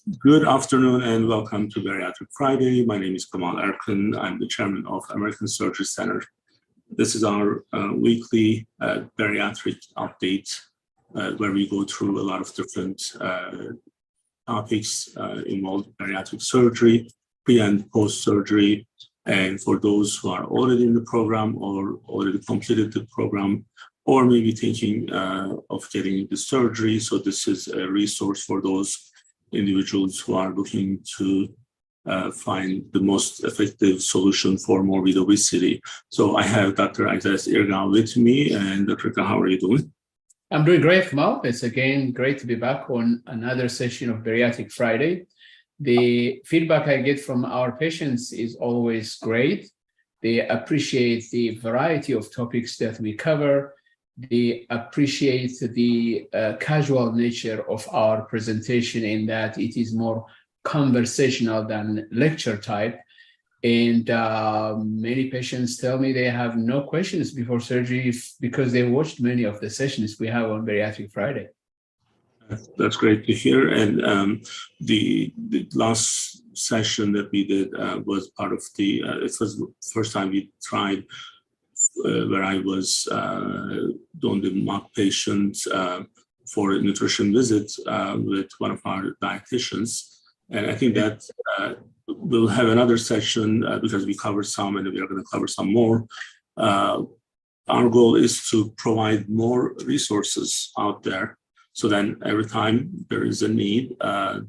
Good afternoon and welcome to Bariatric Friday. My name is Kemal Erkan. I'm the chairman of American Surgery Center. This is our weekly bariatric update where we go through a lot of different topics involved bariatric surgery, pre and post surgery. And for those who are already in the program or already completed the program, or maybe thinking of getting the surgery. So this is a resource for those individuals who are looking to find the most effective solution for morbid obesity. So I have Dr. Isaias Irgau with me. And Dr. Irgau, how are you doing? I'm doing great, Kemal. It's again great to be back on another session of Bariatric Friday. The feedback I get from our patients is always great. They appreciate the variety of topics that we cover. They appreciate the casual nature of our presentation in that it is more conversational than lecture type. And many patients tell me they have no questions before surgery because they watched many of the sessions we have on Bariatric Friday. That's great to hear. And the last session that we did was part of the, it was the first time we tried where I was doing the mock patient for a nutrition visit with one of our dietitians. And I think that we'll have another session because we covered some and we are going to cover some more. Our goal is to provide more resources out there so then every time there is a need,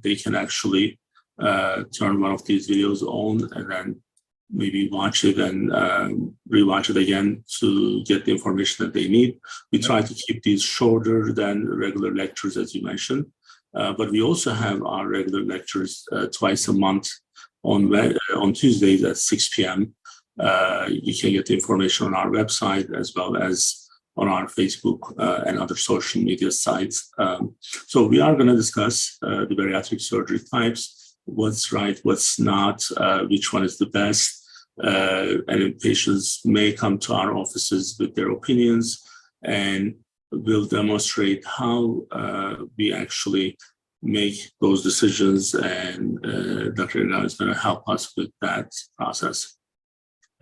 they can actually turn one of these videos on and then maybe watch it and rewatch it again to get the information that they need. We try to keep these shorter than regular lectures, as you mentioned, but we also have our regular lectures twice a month on Tuesdays at 6 p.m. You can get the information on our website as well as on our Facebook and other social media sites. So we are going to discuss the bariatric surgery types, what's right, what's not, which one is the best. And patients may come to our offices with their opinions, and we'll demonstrate how we actually make those decisions. And Dr. Irgau is going to help us with that process.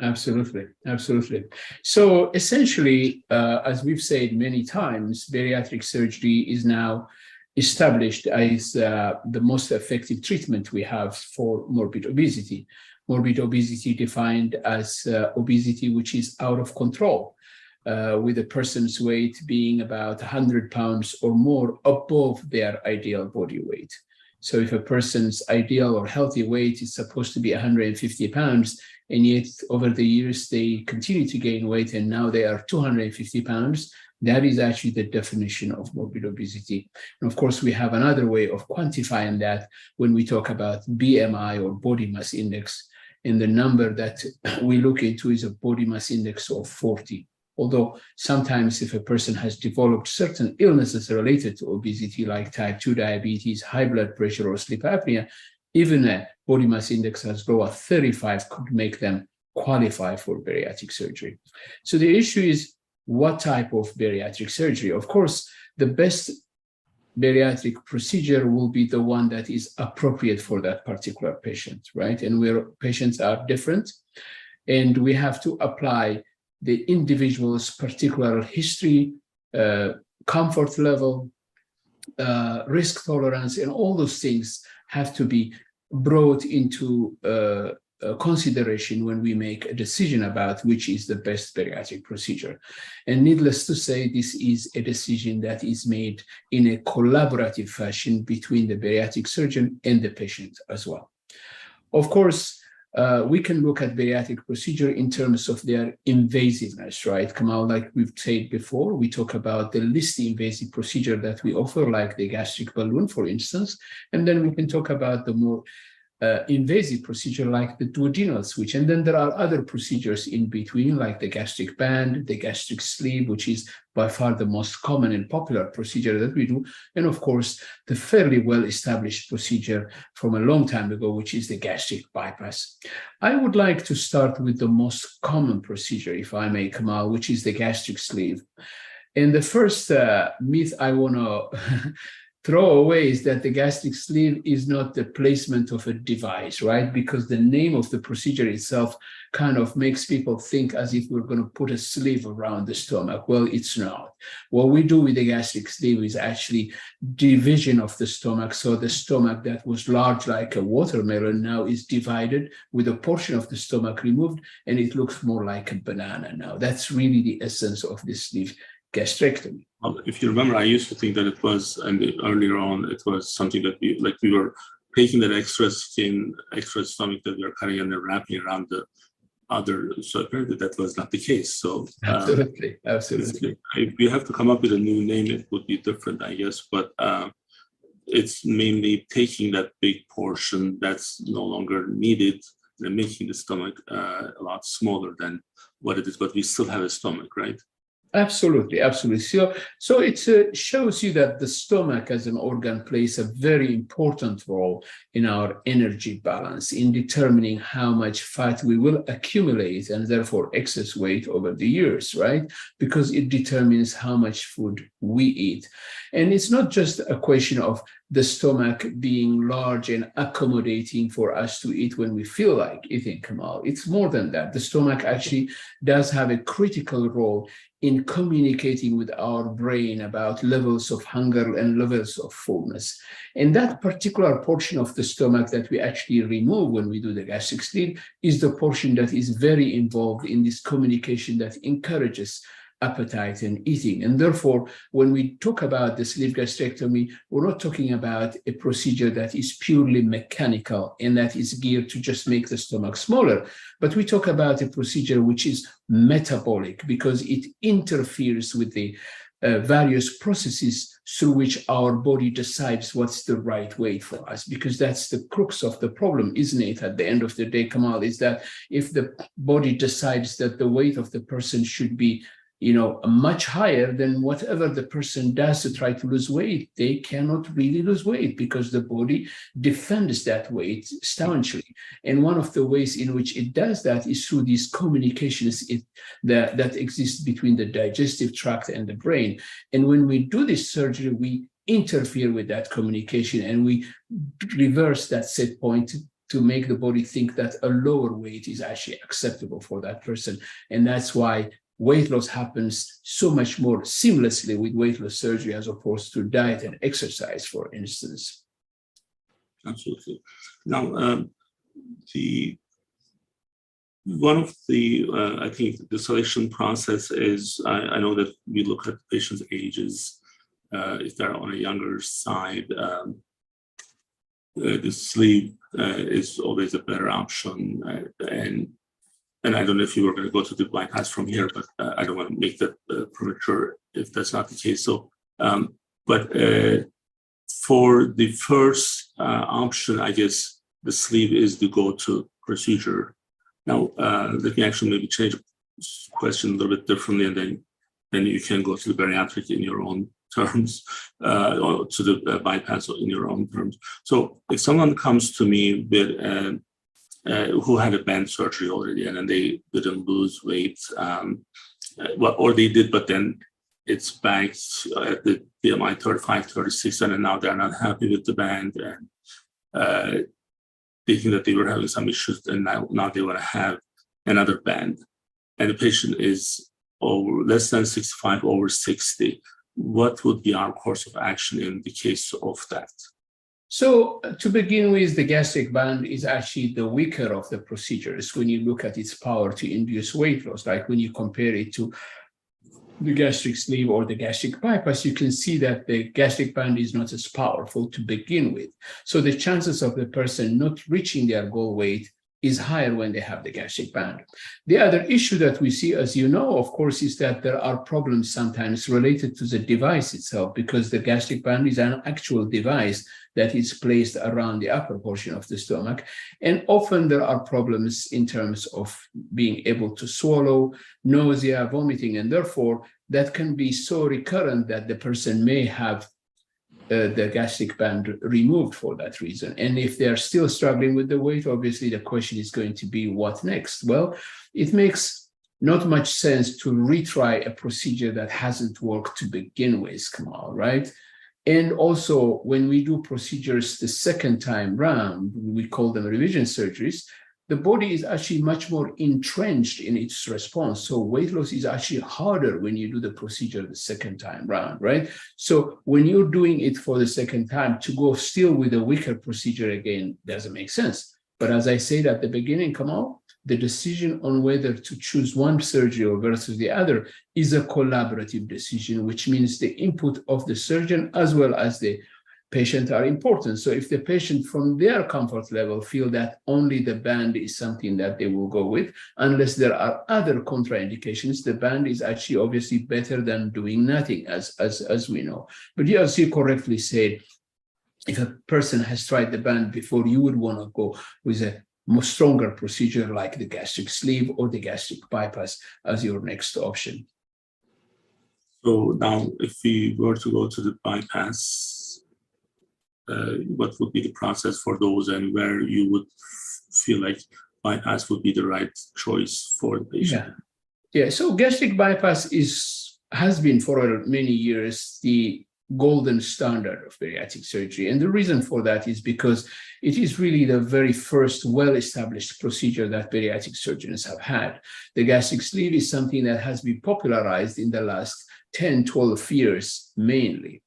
Absolutely, absolutely. So essentially, as we've said many times, bariatric surgery is now established as the most effective treatment we have for morbid obesity. Morbid obesity defined as obesity which is out of control, with a person's weight being about 100 pounds or more above their ideal body weight. So if a person's ideal or healthy weight is supposed to be 150 pounds, and yet over the years they continue to gain weight and now they are 250 pounds, that is actually the definition of morbid obesity. And of course, we have another way of quantifying that when we talk about BMI or body mass index. And the number that we look into is a body mass index of 40. Although sometimes if a person has developed certain illnesses related to obesity, like type 2 diabetes, high blood pressure, or sleep apnea, even a body mass index as low as 35 could make them qualify for bariatric surgery. So the issue is, what type of bariatric surgery? Of course, the best bariatric procedure will be the one that is appropriate for that particular patient, right? And where patients are different, and we have to apply the individual's particular history, comfort level, risk tolerance, and all those things have to be brought into consideration when we make a decision about which is the best bariatric procedure. And needless to say, this is a decision that is made in a collaborative fashion between the bariatric surgeon and the patient as well. Of course, we can look at bariatric procedure in terms of their invasiveness, right? Kemal, like we've said before, we talk about the least invasive procedure that we offer, like the gastric balloon, for instance, and then we can talk about the more invasive procedure like the duodenal switch. And then there are other procedures in between, like the gastric band, the gastric sleeve, which is by far the most common and popular procedure that we do. And of course, the fairly well-established procedure from a long time ago, which is the gastric bypass. I would like to start with the most common procedure, if I may, Kemal, which is the gastric sleeve. And the first myth I want to throwaway is that the gastric sleeve is not the placement of a device, right? Because the name of the procedure itself kind of makes people think as if we're going to put a sleeve around the stomach. Well, it's not. What we do with the gastric sleeve is actually division of the stomach. So the stomach that was large like a watermelon now is divided with a portion of the stomach removed, and it looks more like a banana now. That's really the essence of this sleeve gastrectomy. Well, if you remember, I used to think that it was, and earlier on, it was something that we were taking that extra skin, extra stomach that we were cutting and then wrapping around the other. So apparently that was not the case. So absolutely. If we have to come up with a new name, it would be different, I guess. But it's mainly taking that big portion that's no longer needed and making the stomach a lot smaller than what it is. But we still have a stomach, right? Absolutely. So it shows you that the stomach as an organ plays a very important role in our energy balance, in determining how much fat we will accumulate and therefore excess weight over the years, right? Because it determines how much food we eat. And it's not just a question of the stomach being large and accommodating for us to eat when we feel like eating, Kemal. It's more than that. The stomach actually does have a critical role in communicating with our brain about levels of hunger and levels of fullness. And that particular portion of the stomach that we actually remove when we do the gastric sleeve is the portion that is very involved in this communication that encourages appetite and eating. And therefore, when we talk about the sleeve gastrectomy, we're not talking about a procedure that is purely mechanical and that is geared to just make the stomach smaller, but we talk about a procedure which is metabolic because it interferes with the various processes through which our body decides what's the right weight for us, because that's the crux of the problem, isn't it? At the end of the day, Kemal, is that if the body decides that the weight of the person should be much higher, than whatever the person does to try to lose weight, they cannot really lose weight because the body defends that weight staunchly. And one of the ways in which it does that is through these communications that exist between the digestive tract and the brain. And when we do this surgery, we interfere with that communication and we reverse that set point to make the body think that a lower weight is actually acceptable for that person. And that's why weight loss happens so much more seamlessly with weight loss surgery as opposed to diet and exercise, for instance. Absolutely. Now, one of the I think the selection process is I know that we look at patients' ages. If they're on a younger side, the sleeve is always a better option, and I don't know if you were going to go to the bypass from here, but I don't want to make that premature if that's not the case. So, but for the first option, I guess the sleeve is the go-to procedure. Now, let me actually maybe change the question a little bit differently, and then you can go to the bariatric in your own terms, or to the bypass in your own terms. So if someone comes to me with who had a band surgery already and then they didn't lose weight, or they did, but then it's back at the BMI 35, 36, and then now they're not happy with the band and thinking that they were having some issues, and now they want to have another band. And the patient is less than 65, over 60. What would be our course of action in the case of that? So to begin with, the gastric band is actually the weaker of the procedures when you look at its power to induce weight loss. Like when you compare it to the gastric sleeve or the gastric bypass, you can see that the gastric band is not as powerful to begin with. So the chances of the person not reaching their goal weight is higher when they have the gastric band. The other issue that we see, as you know, of course, is that there are problems sometimes related to the device itself, because the gastric band is an actual device that is placed around the upper portion of the stomach. And often there are problems in terms of being able to swallow, nausea, vomiting, and therefore that can be so recurrent that the person may have the gastric band removed for that reason. And if they're still struggling with the weight, obviously the question is going to be what next? Well, it makes not much sense to retry a procedure that hasn't worked to begin with, Kemal, right? And also, when we do procedures the second time round, we call them revision surgeries, the body is actually much more entrenched in its response. So weight loss is actually harder when you do the procedure the second time round, right? So when you're doing it for the second time, to go still with a weaker procedure again doesn't make sense. But as I said at the beginning, Kemal, the decision on whether to choose one surgery or versus the other is a collaborative decision, which means the input of the surgeon as well as the patient are important. So if the patient from their comfort level feel that only the band is something that they will go with, unless there are other contraindications, the band is actually obviously better than doing nothing, as we know. But you as you correctly said, if a person has tried the band before, you would want to go with a more stronger procedure like the gastric sleeve or the gastric bypass as your next option. So now, if we were to go to the bypass, what would be the process for those, and where you would feel like bypass would be the right choice for the patient? Yeah. So gastric bypass has been for many years the golden standard of bariatric surgery. And the reason for that is because it is really the very first well-established procedure that bariatric surgeons have had. The gastric sleeve is something that has been popularized in the last 10, 12 years mainly.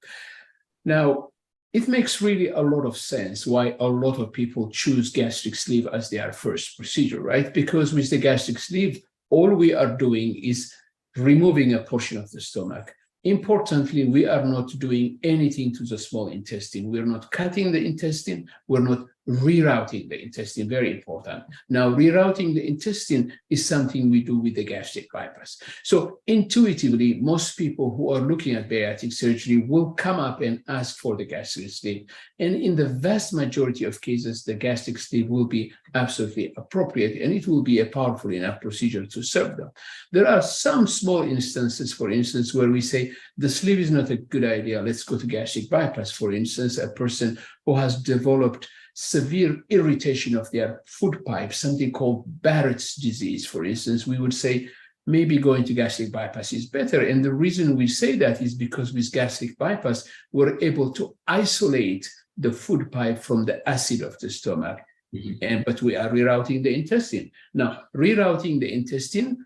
Now, it makes really a lot of sense why a lot of people choose gastric sleeve as their first procedure, right? Because with the gastric sleeve, all we are doing is removing a portion of the stomach. Importantly, we are not doing anything to the small intestine. We're not cutting the intestine. We're not rerouting the intestine, very important. Now, rerouting the intestine is something we do with the gastric bypass. So intuitively, most people who are looking at bariatric surgery will come up and ask for the gastric sleeve. And in the vast majority of cases, the gastric sleeve will be absolutely appropriate, and it will be a powerful enough procedure to serve them. There are some small instances, for instance, where we say the sleeve is not a good idea. Let's go to gastric bypass. For instance, a person who has developed severe irritation of their food pipe, something called Barrett's disease, for instance, we would say maybe going to gastric bypass is better. And the reason we say that is because with gastric bypass, we're able to isolate the food pipe from the acid of the stomach. But we are rerouting the intestine. Now, rerouting the intestine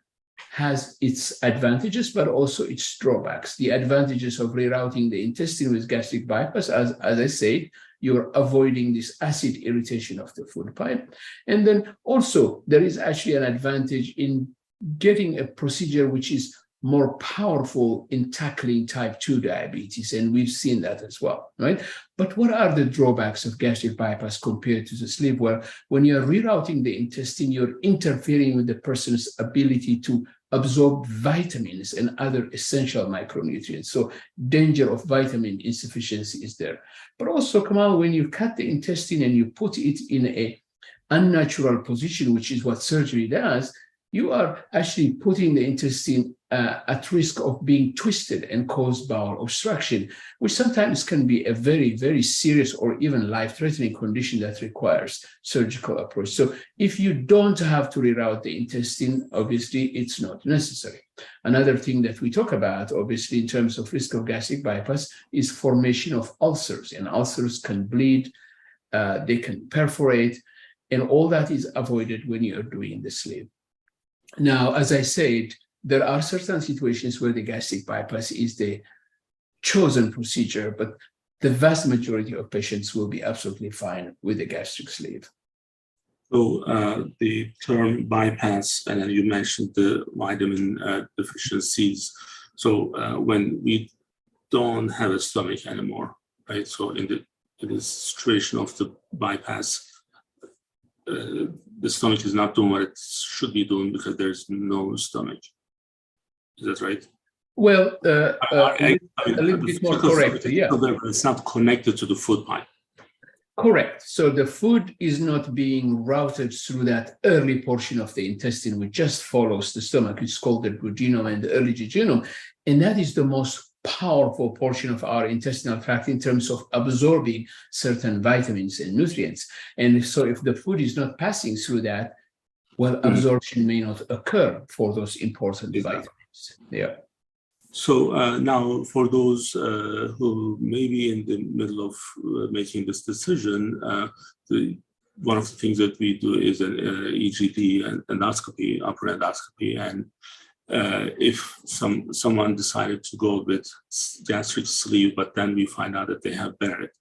has its advantages, but also its drawbacks. The advantages of rerouting the intestine with gastric bypass, as I said, you're avoiding this acid irritation of the food pipe. And then also, there is actually an advantage in getting a procedure which is more powerful in tackling type 2 diabetes, and we've seen that as well, right? But what are the drawbacks of gastric bypass compared to the sleeve? Well, when you're rerouting the intestine, you're interfering with the person's ability to absorb vitamins and other essential micronutrients. So danger of vitamin insufficiency is there. But also, Kemal, when you cut the intestine and you put it in an unnatural position, which is what surgery does, you are actually putting the intestine at risk of being twisted and cause bowel obstruction, which sometimes can be a very, very serious or even life-threatening condition that requires surgical approach. So if you don't have to reroute the intestine, obviously it's not necessary. Another thing that we talk about, obviously, in terms of risk of gastric bypass is formation of ulcers, and ulcers can bleed, they can perforate, and all that is avoided when you're doing the sleeve. Now, as I said, there are certain situations where the gastric bypass is the chosen procedure, but the vast majority of patients will be absolutely fine with the gastric sleeve. So the term bypass, and then you mentioned the vitamin deficiencies. So when we don't have a stomach anymore, right? So in the situation of the bypass, the stomach is not doing what it should be doing because there's no stomach. Is that right? Well, a little bit more correct, yeah. It's not connected to the food pipe. Correct. So the food is not being routed through that early portion of the intestine, which just follows the stomach. It's called the duodenum and the early jejunum. And that is the most powerful portion of our intestinal tract in terms of absorbing certain vitamins and nutrients. And so if the food is not passing through that, well, absorption may not occur for those important vitamins. Yeah. So now, for those who may be in the middle of making this decision, one of the things that we do is an EGD and endoscopy, upper endoscopy, and if someone decided to go with gastric sleeve, but then we find out that they have Barrett,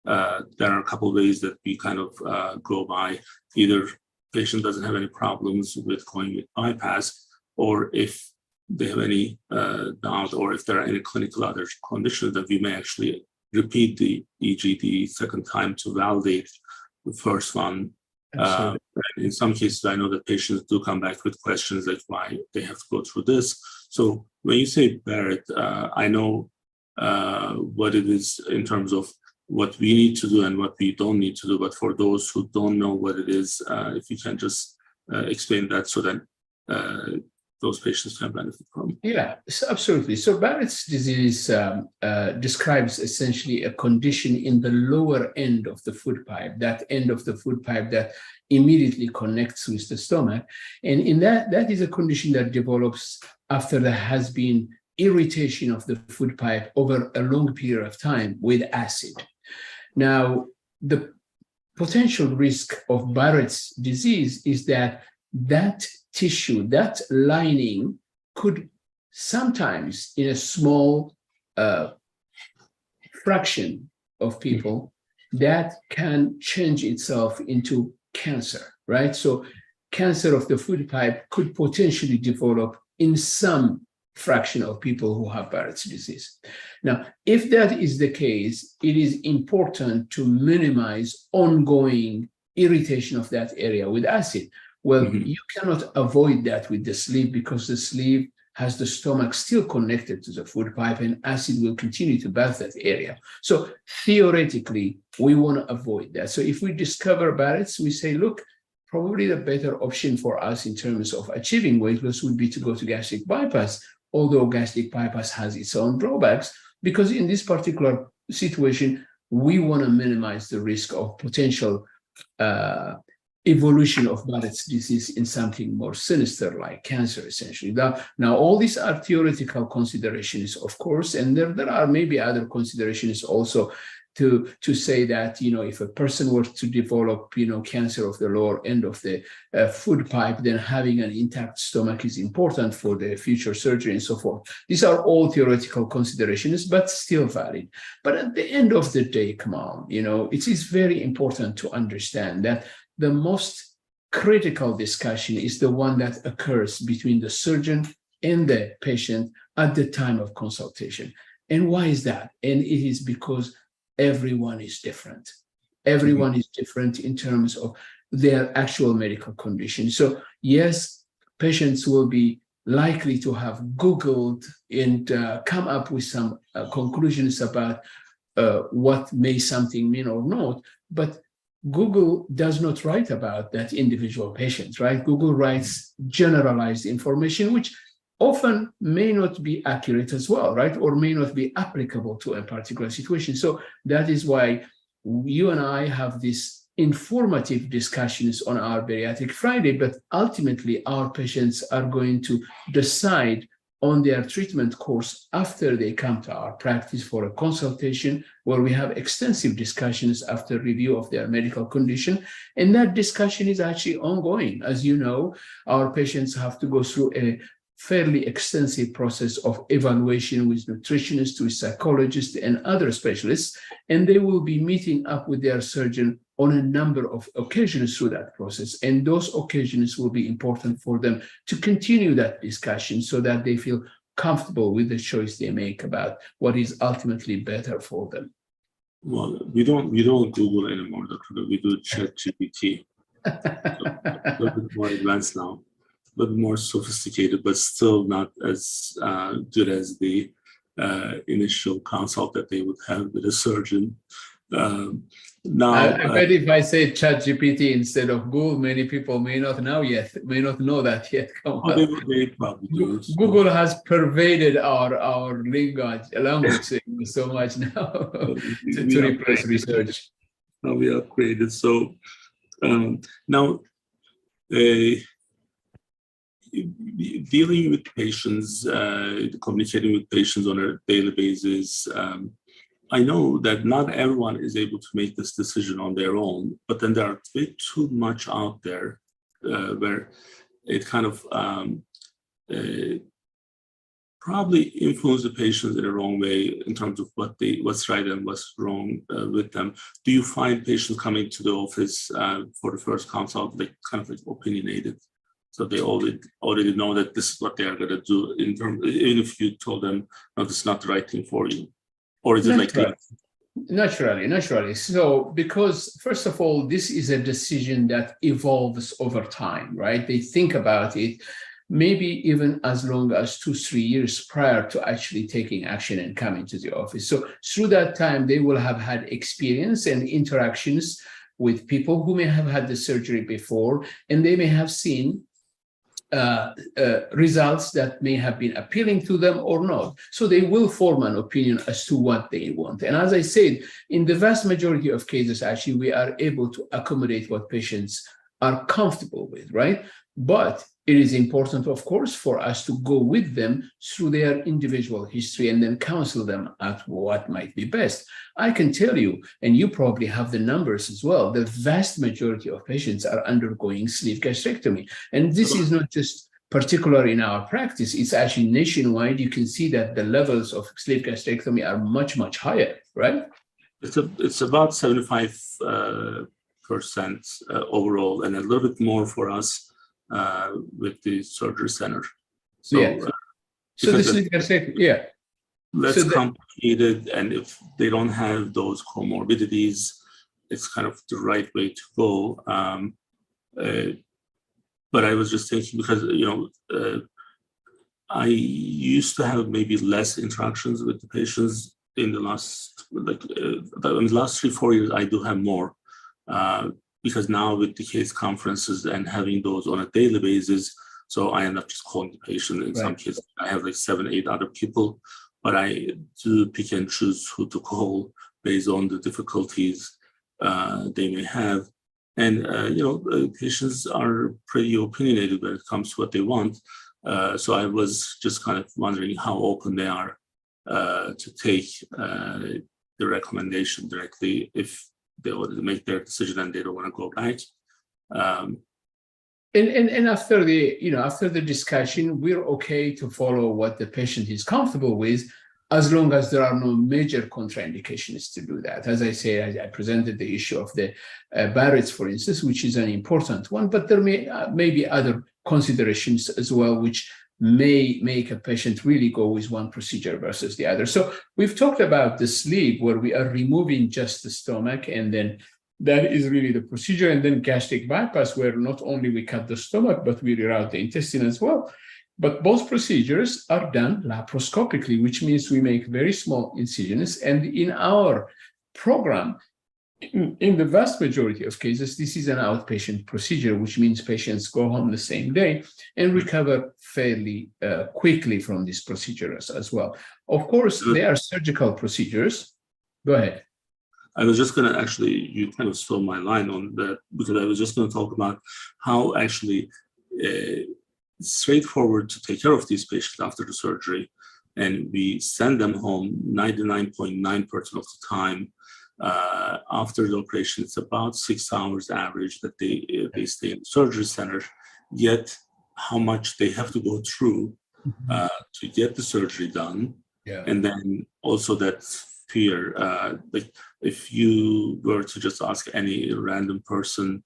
there are a couple of ways that we kind of go by. Either patient doesn't have any problems with going with bypass, or if they have any doubt, or if there are any clinical other conditions, that we may actually repeat the EGD second time to validate the first one. In some cases, I know that patients do come back with questions like why they have to go through this. So when you say Barrett, I know what it is in terms of what we need to do and what we don't need to do. But for those who don't know what it is, if you can just explain that so that those patients can benefit from. Yeah, absolutely. So Barrett's disease describes essentially a condition in the lower end of the food pipe, that end of the food pipe that immediately connects with the stomach. And in that is a condition that develops after there has been irritation of the food pipe over a long period of time with acid. Now, the potential risk of Barrett's disease is that tissue, that lining, could sometimes, in a small fraction of people, that can change itself into cancer, right? So cancer of the food pipe could potentially develop in some fraction of people who have Barrett's disease. Now, if that is the case, it is important to minimize ongoing irritation of that area with acid. Well, you cannot avoid that with the sleeve, because the sleeve has the stomach still connected to the food pipe, and acid will continue to bath that area. So theoretically, we want to avoid that. So if we discover Barrett's, we say, look, probably the better option for us in terms of achieving weight loss would be to go to gastric bypass, although gastric bypass has its own drawbacks, because in this particular situation, we want to minimize the risk of potential evolution of Barrett's disease in something more sinister like cancer, essentially. Now, all these are theoretical considerations, of course, and there are maybe other considerations also to say that, if a person were to develop, cancer of the lower end of the food pipe, then having an intact stomach is important for the future surgery and so forth. These are all theoretical considerations, but still valid. But at the end of the day, Kemal, it is very important to understand that the most critical discussion is the one that occurs between the surgeon and the patient at the time of consultation. And why is that? And it is because everyone is different. Everyone is different in terms of their actual medical condition. So yes, patients will be likely to have Googled and come up with some conclusions about what may something mean or not, but Google does not write about that individual patient, right? Google writes generalized information, which often may not be accurate as well, right? Or may not be applicable to a particular situation. So that is why you and I have these informative discussions on our Bariatric Friday, but ultimately our patients are going to decide on their treatment course after they come to our practice for a consultation, where we have extensive discussions after review of their medical condition. And that discussion is actually ongoing. As you know, our patients have to go through a fairly extensive process of evaluation with nutritionists, with psychologists, and other specialists, and they will be meeting up with their surgeon on a number of occasions through that process. And those occasions will be important for them to continue that discussion so that they feel comfortable with the choice they make about what is ultimately better for them. Well, we don't Google anymore, Dr. We do ChatGPT. So a little bit more advanced now, a little more sophisticated, but still not as good as the initial consult that they would have with a surgeon. Now, I bet if I say ChatGPT instead of Google, many people may not know that yet. They probably do. Google has pervaded our language so much now to replace research. Now we upgraded. So now, dealing with patients, communicating with patients on a daily basis, I know that not everyone is able to make this decision on their own, but then there are way too much out there where it kind of probably influence the patients in a wrong way in terms of what's right and what's wrong with them. Do you find patients coming to the office for the first consult, like kind of like opinionated? So they already know that this is what they are going to do in terms, even if you told them, no, this is not the right thing for you. Or is it like... Naturally. So, because first of all, this is a decision that evolves over time, right? They think about it maybe even as long as 2-3 years prior to actually taking action and coming to the office. So through that time, they will have had experience and interactions with people who may have had the surgery before, and they may have seen results that may have been appealing to them or not. So they will form an opinion as to what they want. And as I said, in the vast majority of cases, actually, we are able to accommodate what patients are comfortable with, right? But it is important, of course, for us to go with them through their individual history and then counsel them at what might be best. I can tell you, and you probably have the numbers as well, the vast majority of patients are undergoing sleeve gastrectomy. And this is not just particular in our practice, it's actually nationwide. You can see that the levels of sleeve gastrectomy are much, much higher, right? It's about 75% overall, and a little bit more for us with the surgery center. So, yeah. So this is less complicated, and if they don't have those comorbidities, it's kind of the right way to go. But I was just thinking, because I used to have maybe less interactions with the patients in the last, in the last 3-4 years. I do have more. Because now with the case conferences and having those on a daily basis, so I end up just calling the patient. In some cases, I have like 7-8 other people, but I do pick and choose who to call based on the difficulties they may have. And, patients are pretty opinionated when it comes to what they want. So I was just kind of wondering how open they are to take the recommendation directly if they want to make their decision and they don't want to go back. And after the discussion, we're okay to follow what the patient is comfortable with, as long as there are no major contraindications to do that. As I say, I presented the issue of the Barrett's, for instance, which is an important one, but there may be other considerations as well, which may make a patient really go with one procedure versus the other. So we've talked about the sleeve, where we are removing just the stomach, and then that is really the procedure, and then gastric bypass, where not only we cut the stomach, but we reroute the intestine as well. But both procedures are done laparoscopically, which means we make very small incisions. And in our program, in the vast majority of cases, this is an outpatient procedure, which means patients go home the same day and recover fairly quickly from these procedures as well. Of course, they are surgical procedures. Go ahead. I was just going to actually, you kind of stole my line on that, because I was just going to talk about how actually straightforward to take care of these patients after the surgery. And we send them home 99.9% of the time. After the operation, it's about 6 hours average that they stay in the surgery center. Yet how much they have to go through to get the surgery done. And then also that fear, like if you were to just ask any random person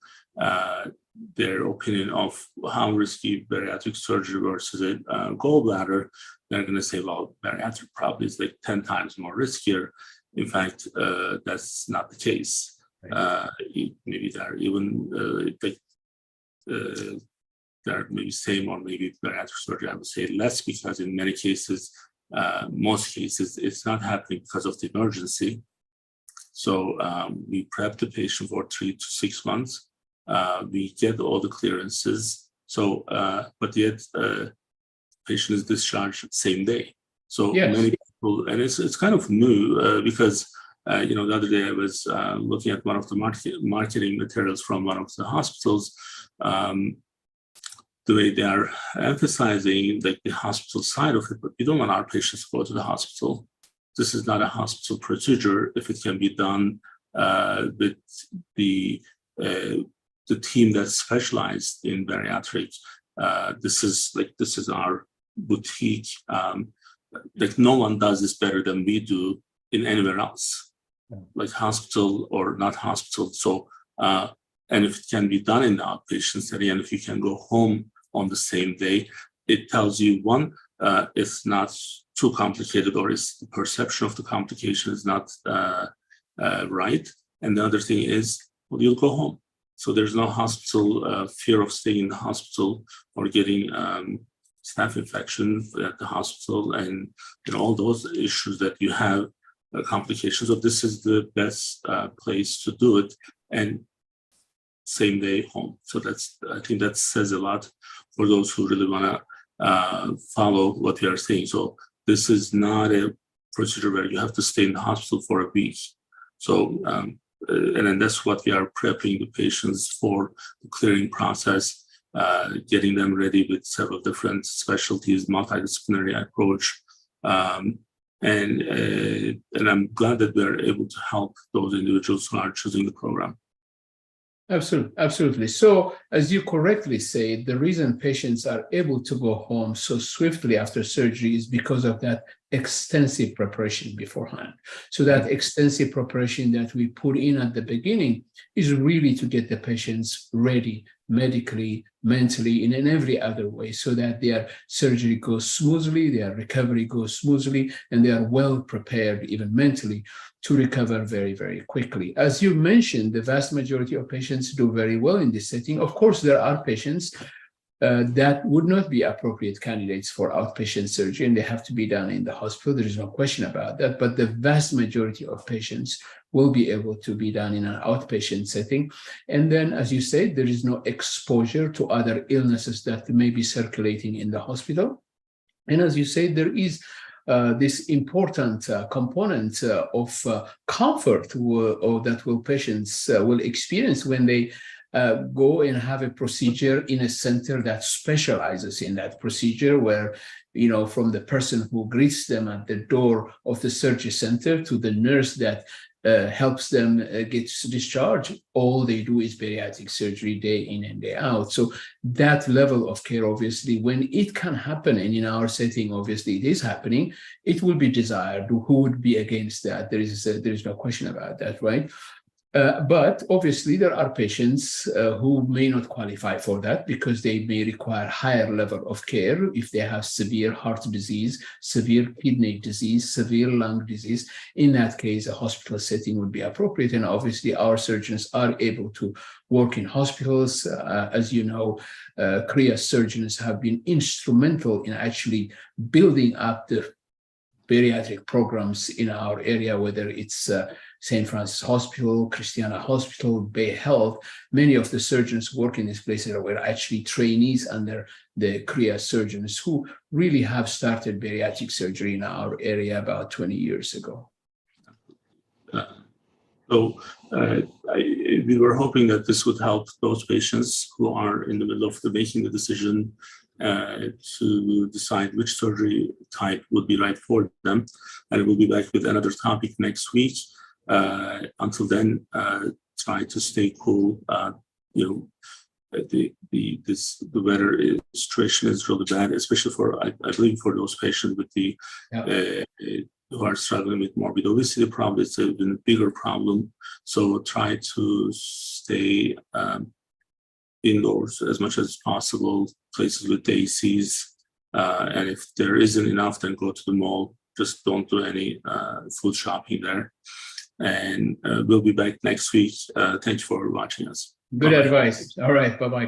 their opinion of how risky bariatric surgery versus a gallbladder, they're going to say, well, bariatric probably is like 10 times more riskier. In fact, that's not the case. Maybe they're even they're maybe same, or maybe bariatric surgery, I would say less, because in many cases, most cases, it's not happening because of the emergency. So we prep the patient for 3 to 6 months. We get all the clearances. So, but yet, patient is discharged same day. So many people, and it's kind of new because the other day I was looking at one of the marketing materials from one of the hospitals. the way they are emphasizing like the hospital side of it, but we don't want our patients to go to the hospital. This is not a hospital procedure. If it can be done with the team that's specialized in bariatrics, this is our boutique. Like no one does this better than we do in anywhere else, like hospital or not hospital. So, and if it can be done in the outpatient setting, and if you can go home on the same day, it tells you one, it's not too complicated, or it's the perception of the complication is not right. And the other thing is, well, you'll go home. So there's no hospital fear of staying in the hospital or getting staph infection at the hospital, and all those issues that you have complications. So this is the best place to do it, and same day home. So I think that says a lot for those who really want to follow what we are saying. So this is not a procedure where you have to stay in the hospital for a week. So and then that's what we are prepping the patients for, the clearing process, getting them ready with several different specialties, multidisciplinary approach. And I'm glad that we are able to help those individuals who are choosing the program. Absolutely, absolutely. So, as you correctly say, the reason patients are able to go home so swiftly after surgery is because of that extensive preparation beforehand. So that extensive preparation that we put in at the beginning is really to get the patients ready medically, mentally, in every other way, so that their surgery goes smoothly, their recovery goes smoothly, and they are well prepared, even mentally, to recover very, very quickly. As you mentioned, the vast majority of patients do very well in this setting. Of course, there are patients that would not be appropriate candidates for outpatient surgery, and they have to be done in the hospital. There is no question about that. But the vast majority of patients will be able to be done in an outpatient setting. And then, as you said, there is no exposure to other illnesses that may be circulating in the hospital. And as you said, there is this important component of comfort or that patients will experience when they go and have a procedure in a center that specializes in that procedure, where, from the person who greets them at the door of the surgery center to the nurse that helps them get discharged, all they do is bariatric surgery day in and day out. So that level of care, obviously, when it can happen, and in our setting, obviously, it is happening, it will be desired. Who would be against that? There is no question about that, right? But obviously, there are patients who may not qualify for that because they may require higher level of care if they have severe heart disease, severe kidney disease, severe lung disease. In that case, a hospital setting would be appropriate. And obviously, our surgeons are able to work in hospitals. As you know, CHRIAS surgeons have been instrumental in actually building up the bariatric programs in our area, whether it's St. Francis Hospital, Christiana Hospital, Bay Health. Many of the surgeons who work in these places were actually trainees under the CHRIAS surgeons who really have started bariatric surgery in our area about 20 years ago. We were hoping that this would help those patients who are in the middle of making the decision to decide which surgery type would be right for them. And we'll be back with another topic next week. Until then, try to stay cool. The weather situation is really bad, especially for, I believe, for those patients with who are struggling with morbid obesity problem. It's an even bigger problem. So try to stay indoors as much as possible, places with ACs. And if there isn't enough, then go to the mall. Just don't do any food shopping there. And we'll be back next week. Thank you for watching us. Good advice. All right. Bye-bye.